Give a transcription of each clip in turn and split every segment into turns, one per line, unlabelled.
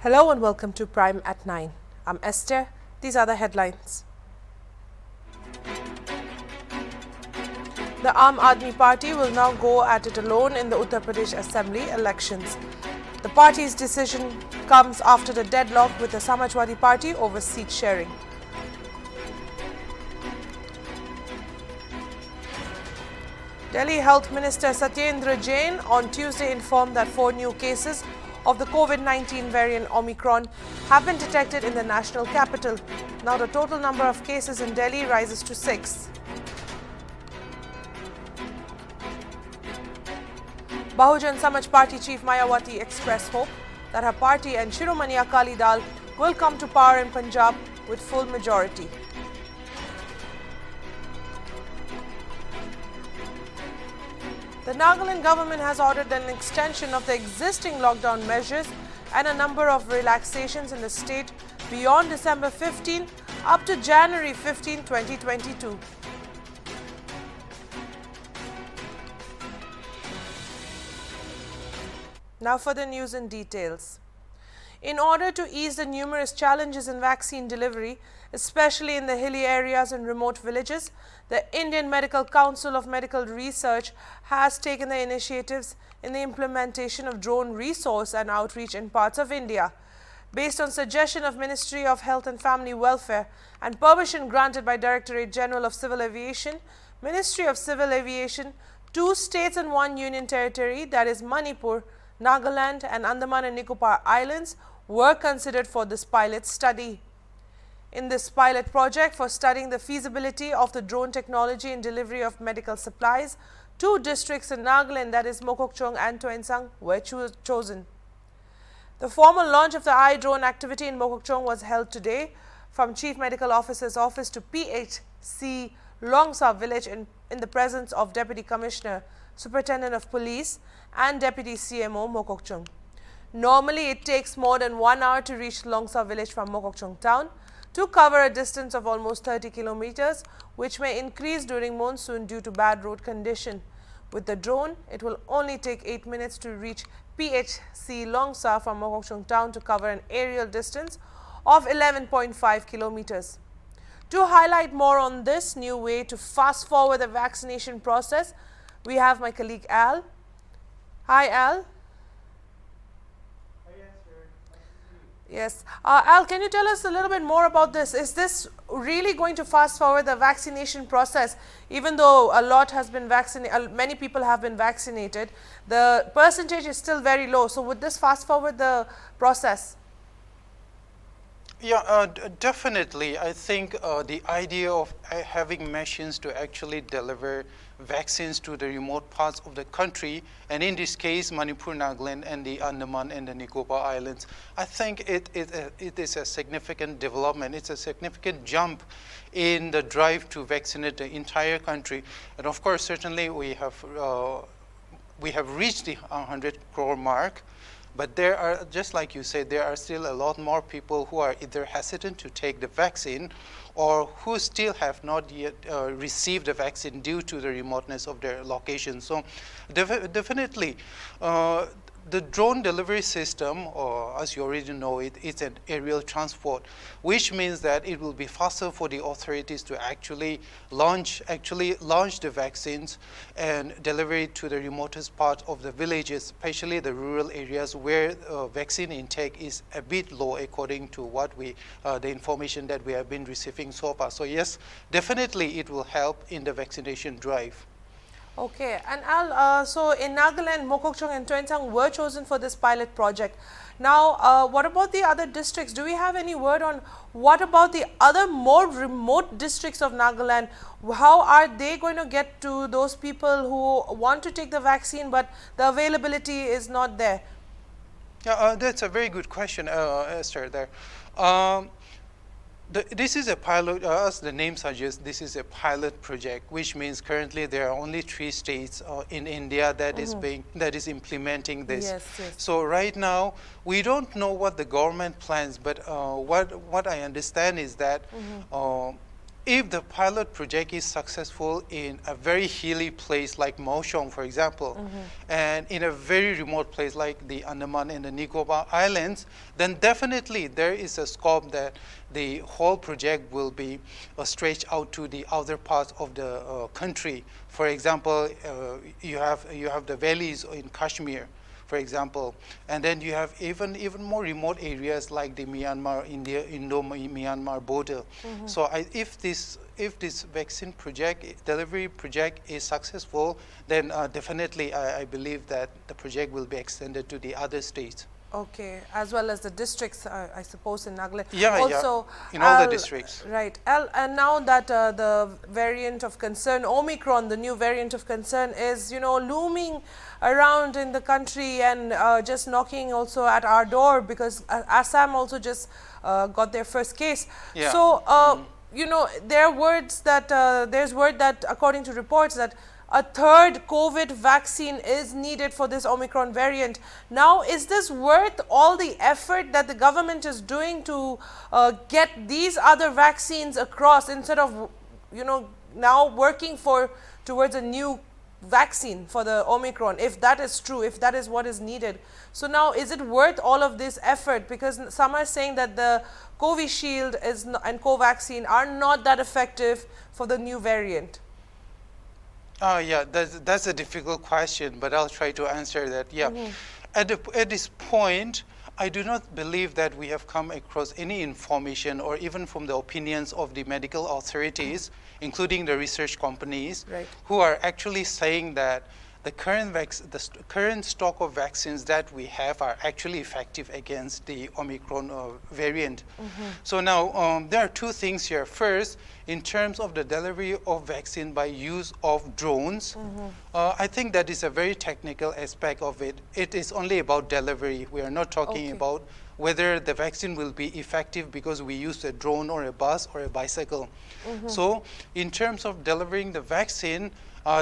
Hello and welcome to Prime at 9. I'm Esther. These are the headlines. The Aam Aadmi Party will now go at it alone in the Uttar Pradesh Assembly elections. The party's decision comes after the deadlock with the Samajwadi Party over seat sharing. Delhi Health Minister Satyendra Jain on Tuesday informed that 4 new cases of the COVID-19 variant Omicron have been detected in the national capital. Now the total number of cases in Delhi rises to 6. Bahujan Samaj Party Chief Mayawati expressed hope that her party and Shiromani Akali Dal will come to power in Punjab with full majority. The Nagaland government has ordered an extension of the existing lockdown measures and a number of relaxations in the state beyond December 15 up to January 15, 2022. Now for the news in details. In order to ease the numerous challenges in vaccine delivery, especially in the hilly areas and remote villages, the Indian Medical Council of Medical Research has taken the initiatives in the implementation of drone resource and outreach in parts of India. Based on suggestion of Ministry of Health and Family Welfare and permission granted by Directorate General of Civil Aviation, Ministry of Civil Aviation, 2 states and 1 union territory, that is Manipur, Nagaland and Andaman and Nicobar Islands, were considered for this pilot study. In this pilot project for studying the feasibility of the drone technology in delivery of medical supplies, 2 districts in Nagaland, that is Mokokchung and Toensang, were chosen. The formal launch of the iDrone activity in Mokokchung was held today from Chief Medical Officer's office to PHC Longsa village in the presence of Deputy Commissioner, Superintendent of Police and Deputy CMO Mokokchung. Normally, it takes more than 1 hour to reach Longsa village from Mokokchung town to cover a distance of almost 30 kilometers, which may increase during monsoon due to bad road condition. With the drone, it will only take 8 minutes to reach PHC Longsa from Mokokchung town to cover an aerial distance of 11.5 kilometers. To highlight more on this new way to fast forward the vaccination process, we have my colleague Al. Hi, Al. Yes. Al, can you tell us a little bit more about this? Is this really going to fast forward the vaccination process? Even though a lot has been vaccinated, many people have been vaccinated, the percentage is still very low. So would this fast forward the process?
Yeah, definitely. I think the idea of having machines to actually deliver vaccines to the remote parts of the country, and in this case, Manipur, Nagaland, and the Andaman and the Nicobar Islands, I think it is a significant development. It's a significant jump in the drive to vaccinate the entire country. And of course, certainly we have reached the 100 crore mark. But there are, just like you said, there are still a lot more people who are either hesitant to take the vaccine or who still have not yet received the vaccine due to the remoteness of their location. So definitely, the drone delivery system, or as you already know, it's an aerial transport, which means that it will be faster for the authorities to actually launch the vaccines and deliver it to the remotest part of the villages, especially the rural areas where vaccine intake is a bit low, according to what the information that we have been receiving so far. So yes, definitely it will help in the vaccination drive.
Okay, and Al, so in Nagaland, Mokokchung and Toensang were chosen for this pilot project. Now, what about the other districts? Do we have any word on what about the other more remote districts of Nagaland? How are they going to get to those people who want to take the vaccine, but the availability is not there?
Yeah, that's a very good question, Esther, there. This is a pilot, as the name suggests, this is a pilot project, which means currently there are only 3 states in India that is implementing this.
Yes, yes.
So right now, we don't know what the government plans, but what I understand is that if the pilot project is successful in a very hilly place like Moshong, for example, and in a very remote place like the Andaman and the Nicobar Islands, then definitely there is a scope that the whole project will be stretched out to the other parts of the country. For example, you have the valleys in Kashmir, for example, and then you have even more remote areas like the Indo-Myanmar border. So if this vaccine project, delivery project is successful, then definitely I believe that the project will be extended to the other states.
Okay, as well as the districts, I suppose, in Nagaland.
Yeah,
also,
in all the districts.
Right. And now that the variant of concern, Omicron, the new variant of concern is, looming around in the country and just knocking also at our door, because Assam also just got their first case.
Yeah.
So, there are words that, there's word that, according to reports, that a third COVID vaccine is needed for this Omicron variant. Now, is this worth all the effort that the government is doing to get these other vaccines across, instead of, now working towards a new vaccine for the Omicron, if that is true, if that is what is needed? So now, is it worth all of this effort? Because some are saying that the Covishield and Covaxin are not that effective for the new variant.
Yeah, that's a difficult question, but I'll try to answer that. Yeah, at this point, I do not believe that we have come across any information, or even from the opinions of the medical authorities, including the research companies, who are actually saying that the current stock of vaccines that we have are actually effective against the Omicron variant. So now there are two things here. First, in terms of the delivery of vaccine by use of drones, I think that is a very technical aspect of it. It is only about delivery. We are not talking about whether the vaccine will be effective because we use a drone or a bus or a bicycle. So in terms of delivering the vaccine,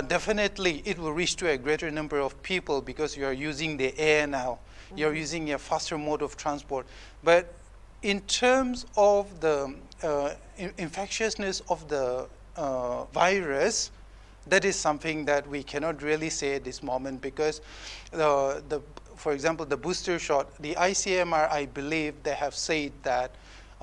definitely it will reach to a greater number of people because you are using the air now. You're using a faster mode of transport. But in terms of the infectiousness of the virus, that is something that we cannot really say at this moment, because for example, the booster shot, the ICMR, I believe they have said that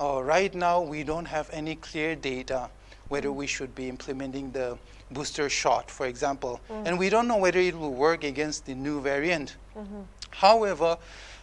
right now we don't have any clear data whether we should be implementing the booster shot, for example. And we don't know whether it will work against the new variant. However,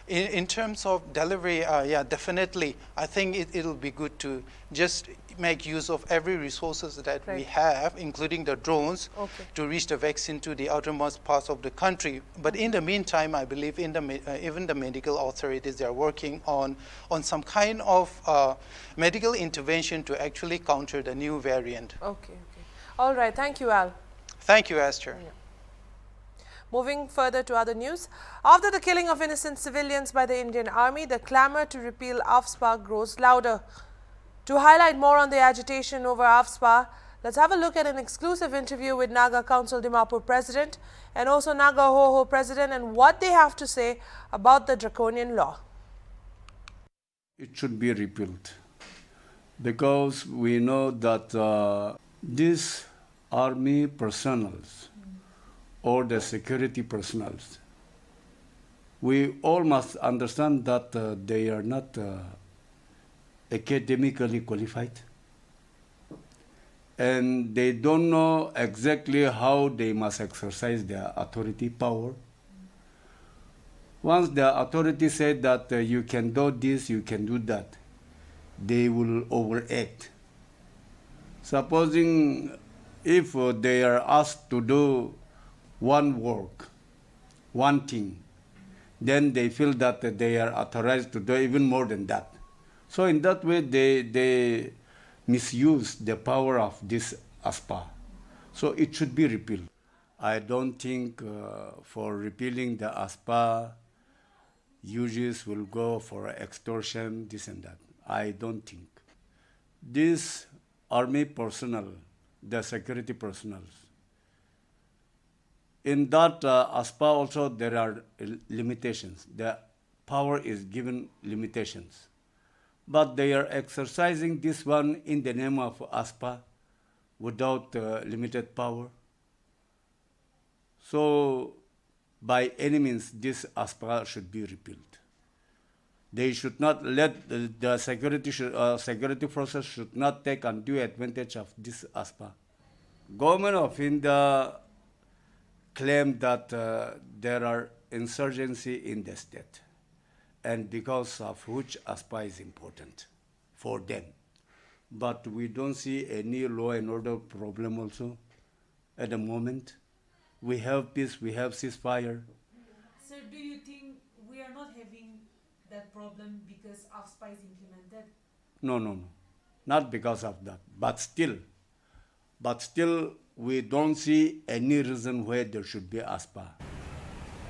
in terms of delivery, yeah, definitely, I think it'll be good to just make use of every resources that we have, including the drones, to reach the vaccine to the outermost parts of the country. But in the meantime, I believe even the medical authorities, they are working on some kind of medical intervention to actually counter the new variant.
Okay. All right. Thank you, Al.
Thank you, Esther.
Yeah. Moving further to other news, after the killing of innocent civilians by the Indian Army, the clamour to repeal AFSPA grows louder. To highlight more on the agitation over AFSPA, let's have a look at an exclusive interview with Naga Council Dimapur President and also Naga Ho President, and what they have to say about the draconian law.
It should be repealed because we know that these army personnel or the security personnel, we all must understand that they are not academically qualified, and they don't know exactly how they must exercise their authority power. Once the authority said that you can do this, you can do that, they will overact. Supposing if they are asked to do one work, one thing, then they feel that they are authorized to do even more than that. So in that way, they misuse the power of this AFSPA. So it should be repealed. I don't think for repealing the AFSPA, uses will go for extortion, this and that. I don't think. This army personnel, the security personnel, in that AFSPA also there are limitations. The power is given limitations. But they are exercising this one in the name of AFSPA without limited power. So, by any means, this AFSPA should be repealed. They should not let the security process should not take undue advantage of this AFSPA. Government of India claim that there are insurgency in the state, and because of which AFSPA is important for them. But we don't see any law and order problem also at the moment. We have peace, we have ceasefire.
Sir, do you think we are not having that problem because AFSPA is implemented?
No, not because of that. But still, we don't see any reason why there should be AFSPA.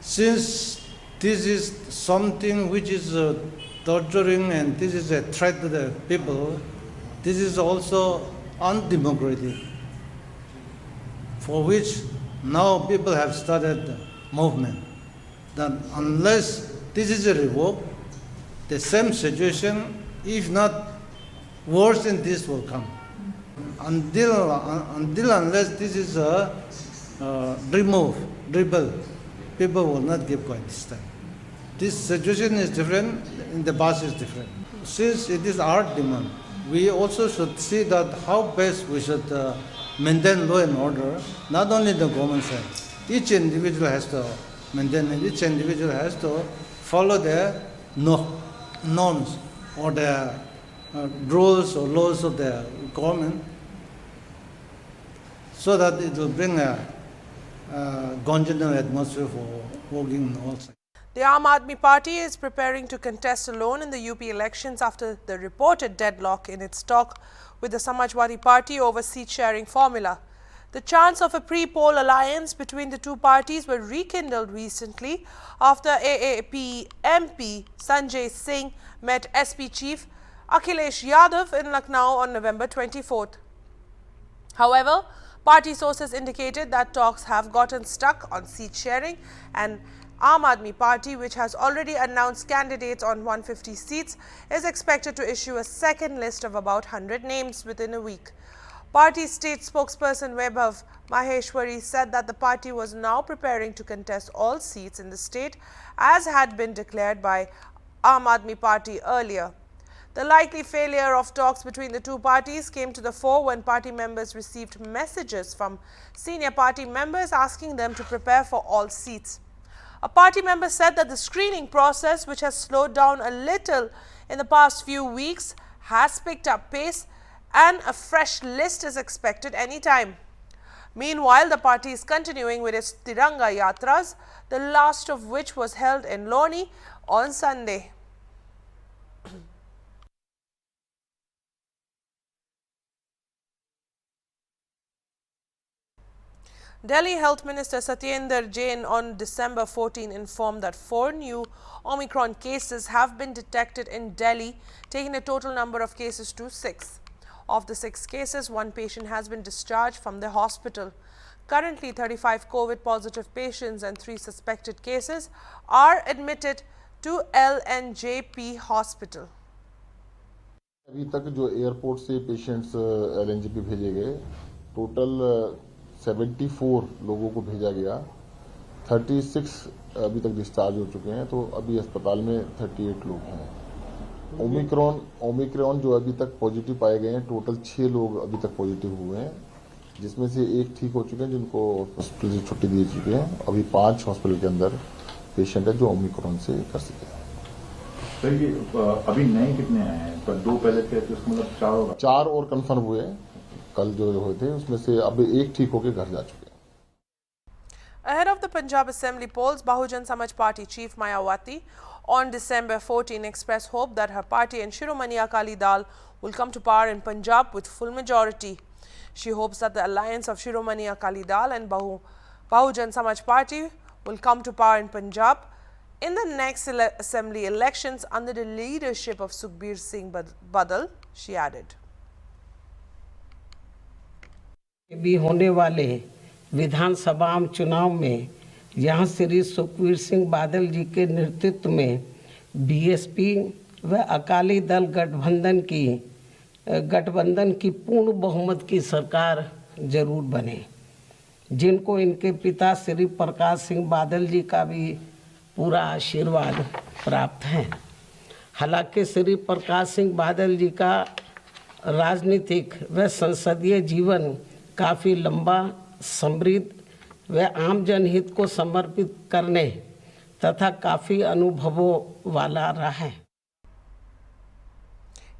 Since this is something which is torturing and this is a threat to the people, this is also undemocratic, for which now people have started the movement. That unless this is revoked, the same situation, if not worse than this, will come. Until unless this is removed, people will not keep quiet this time. This situation is different, in the past is different. Since it is our demand, we also should see that how best we should maintain law and order, not only the government side. Each individual has to maintain it, each individual has to follow the norms or the rules or laws of the government, so that it will bring a congenial atmosphere for working in all sides.
The Aam Aadmi Party is preparing to contest alone in the UP elections after the reported deadlock in its talk with the Samajwadi Party over seat-sharing formula. The chants of a pre-poll alliance between the two parties were rekindled recently after AAP MP Sanjay Singh met SP Chief Akhilesh Yadav in Lucknow on November 24th. However, party sources indicated that talks have gotten stuck on seat-sharing, and Aam Aadmi Party, which has already announced candidates on 150 seats, is expected to issue a second list of about 100 names within a week. Party state spokesperson Vaibhav Maheshwari said that the party was now preparing to contest all seats in the state, as had been declared by Aam Aadmi Party earlier. The likely failure of talks between the two parties came to the fore when party members received messages from senior party members asking them to prepare for all seats. A party member said that the screening process, which has slowed down a little in the past few weeks, has picked up pace and a fresh list is expected anytime. Meanwhile, the party is continuing with its Tiranga Yatras, the last of which was held in Loni on Sunday. Delhi Health Minister Satyendra Jain on December 14 informed that 4 new Omicron cases have been detected in Delhi, taking the total number of cases to 6. Of the 6 cases, 1 patient has been discharged from the hospital. Currently, 35 COVID-positive patients and 3 suspected cases are admitted to LNJP hospital.
अभी तक जो airport से patients LNJP भेजे गए, total 74 लोगों को भेजा गया, 36 अभी तक डिस्चार्ज हो चुके हैं, तो अभी अस्पताल में 38 लोग हैं। ओमिक्रॉन जो अभी तक पॉजिटिव पाए गए हैं, टोटल 6 लोग अभी तक पॉजिटिव हुए हैं, जिसमें से 1 ठीक हो चुके हैं, जिनको हॉस्पिटल से छुट्टी दी चुके हैं। अभी 5 हॉस्पिटल के अंदर पेशेंट है जो ओमिक्रॉन से कर सके।
सर ये अभी नए कितने आए हैं? पर 2 पहले थे, तो उसका मतलब 4 होगा।
4 और कंफर्म हुए, कल जो हुए थे उसमें से अब 1 ठीक होकर घर जा चुके हैं।
Ahead of the Punjab Assembly polls, Bahujan Samaj Party Chief Mayawati on December 14 expressed hope that her party and Shiromani Akali Dal will come to power in Punjab with full majority. She hopes that the alliance of Shiromani Akali Dal and Bahujan Samaj Party will come to power in Punjab in the next assembly elections under the leadership of Sukhbir Singh Badal, she added.
भी होने वाले विधानसभा चुनाव में यहाँ श्री सुखबीर सिंह बादल जी के नेतृत्व में BSP व अकाली दल गठबंधन की पूर्ण बहुमत की सरकार जरूर बने, जिनको इनके पिता श्री प्रकाश सिंह बादल जी का भी पूरा आशीर्वाद प्राप्त है। हालांकि श्री प्रकाश सिंह बादल जी का राजनीतिक व संसदीय जीवन काफ़ी लंबा, समृद्ध व आम जनहित को समर्पित करने तथा काफ़ी अनुभवों वाला रहा है।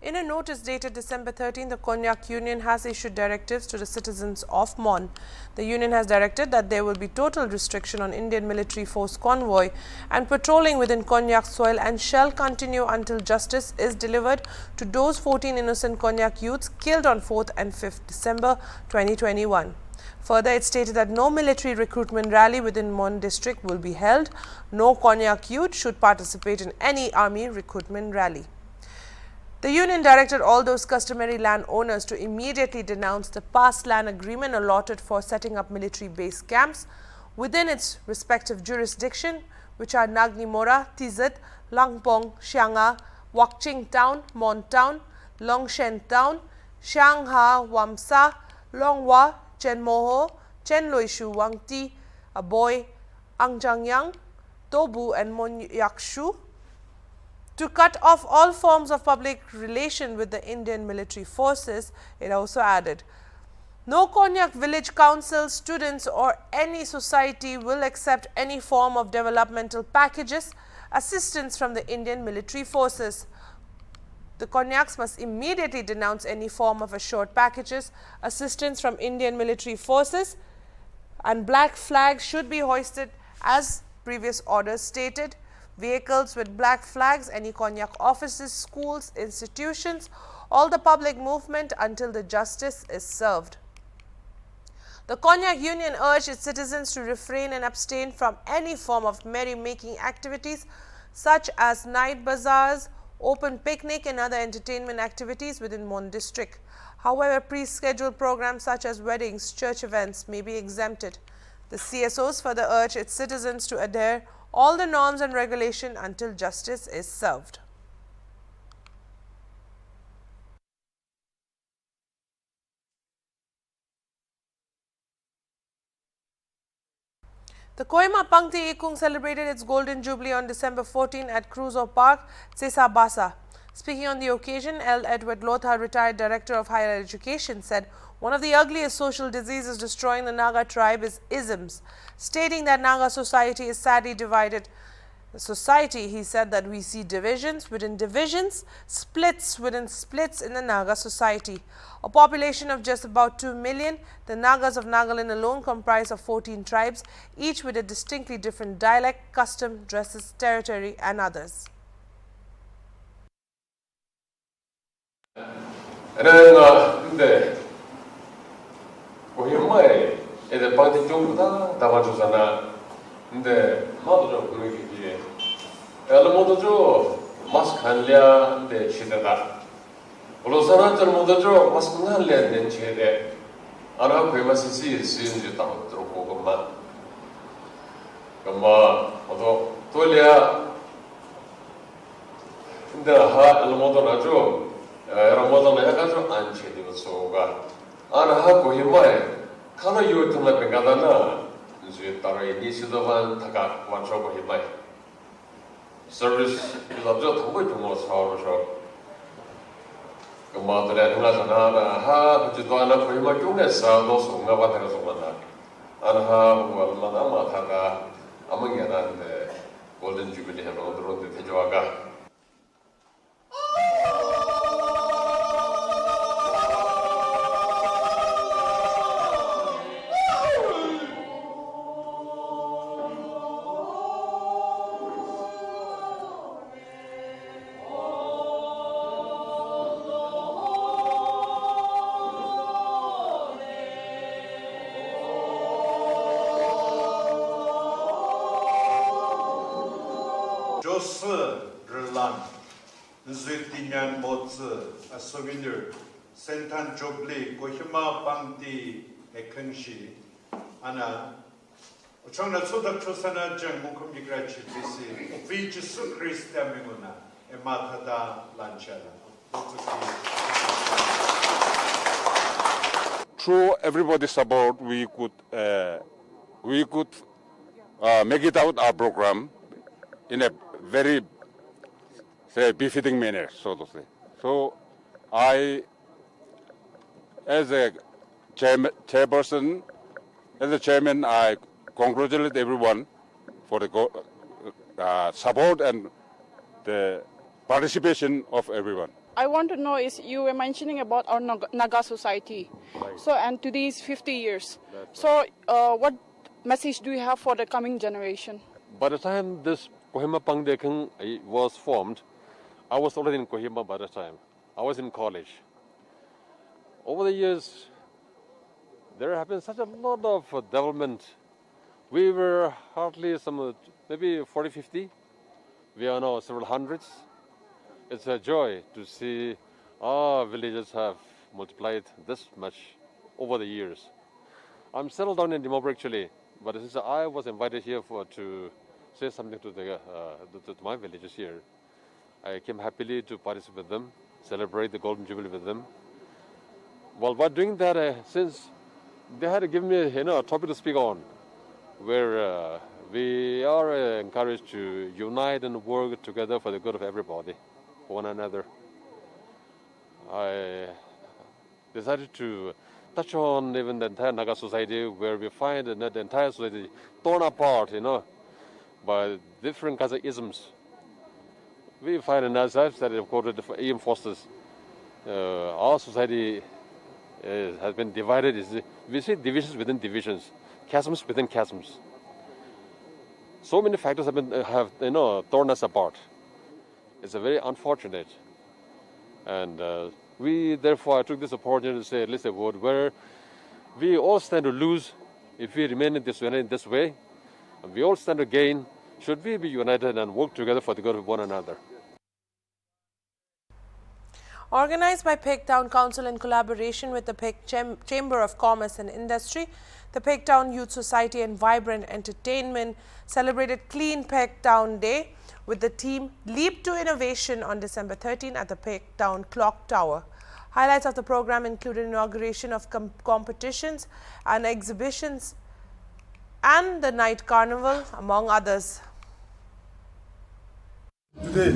In a notice dated December 13, the Konyak Union has issued directives to the citizens of Mon. The union has directed that there will be total restriction on Indian military force convoy and patrolling within Konyak soil and shall continue until justice is delivered to those 14 innocent Konyak youths killed on 4th and 5th December 2021. Further, it stated that no military recruitment rally within Mon district will be held. No Konyak youth should participate in any army recruitment rally. The union directed all those customary land owners to immediately denounce the past land agreement allotted for setting up military base camps within its respective jurisdiction, which are Nagni Mora, Tizat, Langpong, Xianga, Wakching Town, Mon Town, Longshen Town, Xiangha, Wamsa, Longwa, Chenmoho, Chenloishu, Wangti, Aboy, Angjangyang, Tobu and Monyakshu, to cut off all forms of public relation with the Indian military forces. It also added, no Konyak village council, students or any society will accept any form of developmental packages, assistance from the Indian military forces. The Konyaks must immediately denounce any form of assured packages, assistance from Indian military forces, and black flags should be hoisted as previous orders stated. Vehicles with black flags, any Konyak offices, schools, institutions, all the public movement until the justice is served. The Konyak Union urged its citizens to refrain and abstain from any form of merry-making activities such as night bazaars, open picnic and other entertainment activities within Mon district. However, pre-scheduled programs such as weddings, church events may be exempted. The CSOs further urge its citizens to adhere all the norms and regulation until justice is served. The Kohima Pangti Ikung celebrated its Golden Jubilee on December 14 at Crusoe Park, Tsesabasa. Speaking on the occasion, L. Edward Lothar, retired Director of Higher Education, said, one of the ugliest social diseases destroying the Naga tribe is isms, stating that Naga society is sadly divided. The society, he said, that we see divisions within divisions, splits within splits in the Naga society. A population of just about 2 million, the Nagas of Nagaland alone comprise of 14 tribes, each with a distinctly different dialect, custom, dresses, territory and others.
근데 고향마에 애들 방티 전부 다 담아주잖아. 근데 나도 좀 그런 게 엘모도 저 마스크 한려한데 치대다. 우로사나들 모두 저 마스크 한려한데 치대. 아나 그마시시 시인지 따로 들고 그만. 그만 어도 돌려. 근데 하 엘모도 나죠. Ramadan 해가지고 안 치디고 소가. 아나 하고 힘마에 카나 요트나 뱅가다나 이제 따로 이니시도만 다가 완초고 힘마에. Service is also 통보에 통보 사오셔. 그 마들에 하나잖아. 하 그지도 하나 거의만 용해서 노송가 받아서 만나. 아나 얼마나 마타가 아무게나는데 골든 주빌리 해로 들어온데 대조화가.
Zutinian Motsu, a souvenir, Sentan Jobli, Kohima Bangti, Ekengshi, Anna, Chona Soda Chosana Jang Mukumigrachi, Bisi, Vijisu Christa Minguna, Ematada Lanchana.
through everybody's support, we could make it out our program in a very, say, befitting manner, so to say. So I, as a chairperson, as a chairman, I congratulate everyone for the support and the participation of everyone.
I want to know is you were mentioning about our Naga society.
Right.
So and today is 50 years. So what message do you have for the coming generation?
By the time this Kohima Pangdekang was formed, I was already in Kohima by the time. I was in college. Over the years, there have been such a lot of development. We were hardly maybe 40, 50. We are now several hundreds. It's a joy to see our villages have multiplied this much over the years. I'm settled down in Dimapur actually, but since I was invited here to say something to my villages here, I came happily to participate with them, celebrate the Golden Jubilee with them. Well, by doing that, since they had to give me a topic to speak on, where we are encouraged to unite and work together for the good of everybody, one another. I decided to touch on even the entire Naga society, where we find that the entire society torn apart, by different kinds of isms. We find, and as I've said, quoted E.M. Foster's, our society has been divided. We see divisions within divisions, chasms within chasms. So many factors have torn us apart. It's a very unfortunate, and therefore I took this opportunity to say at least a word where we all stand to lose if we remain in this way, and we all stand to gain should we be united and work together for the good of one another.
Organized by Peg Town Council in collaboration with the Peg Chamber of Commerce and Industry, the Peg Town Youth Society and Vibrant Entertainment celebrated Clean Peg Town Day with the team Leap to Innovation on December 13 at the Peg Town Clock Tower. Highlights of the program included inauguration of competitions and exhibitions and the night carnival, among others.
Today,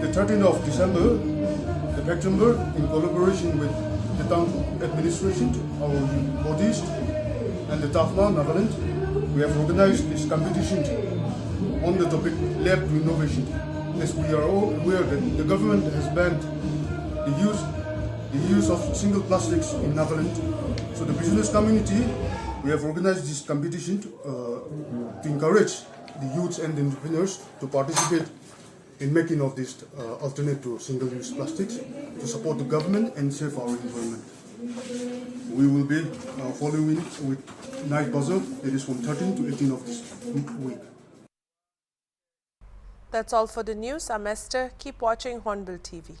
the 13th of December, the Peg Chamber, in collaboration with the town administration, our bodies, and the TAFMA, Nagaland, we have organized this competition on the topic Lab to Innovation. As we are all aware that the government has banned the use of single plastics in Nagaland. So the business community, we have organized this competition to encourage the youths and the entrepreneurs to participate in making of this alternate to single-use plastics to support the government and save our environment. We will be following with night bazaar. It is from 13 to 18 of this week.
That's all for the news. I'm Esther. Keep watching Hornbill TV.